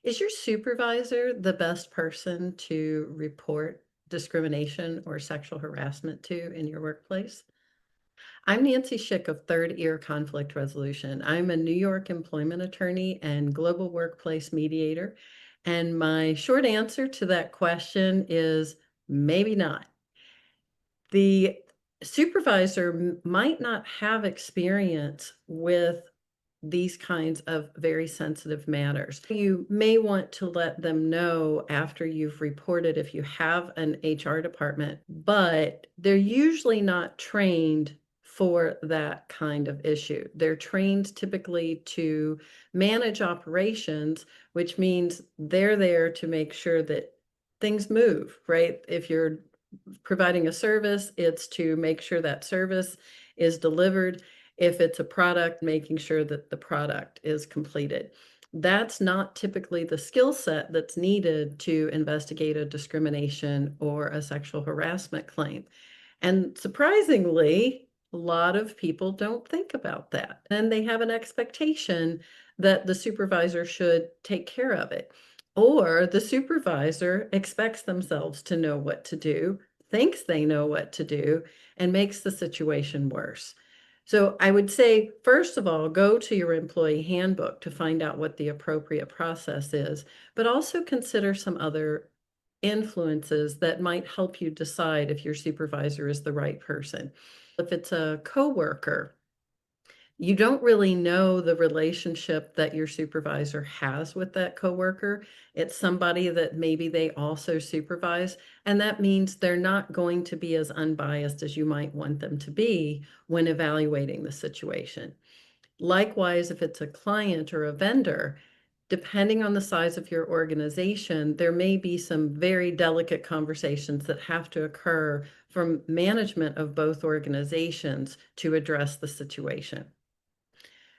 Is your supervisor the best person to report discrimination or sexual harassment to in your workplace? I'm Nancy Schick of Third Ear Conflict Resolution. I'm a New York employment attorney and global workplace mediator. And my short answer to that question is maybe not. The supervisor might not have experience with these kinds of very sensitive matters. You may want to let them know after you've reported if you have an HR department, but they're usually not trained for that kind of issue. They're trained typically to manage operations, which means they're there to make sure that things move, right? If you're providing a service, it's to make sure that service is delivered. If it's a product, making sure that the product is completed. That's not typically the skill set that's needed to investigate a discrimination or a sexual harassment claim. And surprisingly, a lot of people don't think about that. And they have an expectation that the supervisor should take care of it. Or the supervisor expects themselves to know what to do, thinks they know what to do, and makes the situation worse. So I would say, first of all, go to your employee handbook to find out what the appropriate process is, but also consider some other influences that might help you decide if your supervisor is the right person. If it's a coworker, you don't really know the relationship that your supervisor has with that coworker. It's somebody that maybe they also supervise, and that means they're not going to be as unbiased as you might want them to be when evaluating the situation. Likewise, if it's a client or a vendor, depending on the size of your organization, there may be some very delicate conversations that have to occur from management of both organizations to address the situation.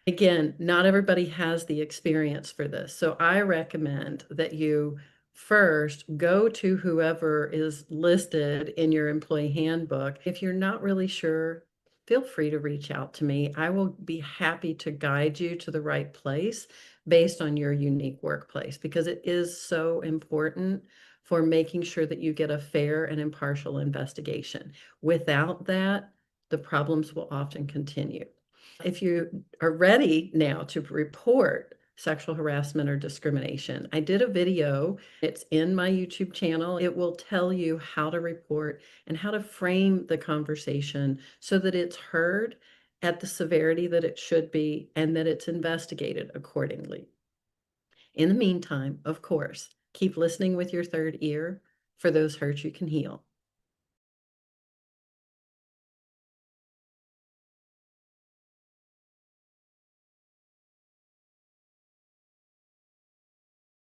Again, not everybody has the experience for this. So I recommend that you first go to whoever is listed in your employee handbook. If you're not really sure, feel free to reach out to me. I will be happy to guide you to the right place based on your unique workplace because it is so important for making sure that you get a fair and impartial investigation. Without that, the problems will often continue. If you are ready now to report sexual harassment or discrimination, I did a video. It's in my YouTube channel. It will tell you how to report and how to frame the conversation so that it's heard at the severity that it should be and that it's investigated accordingly. In the meantime, of course, keep listening with your third ear for those hurts you can heal.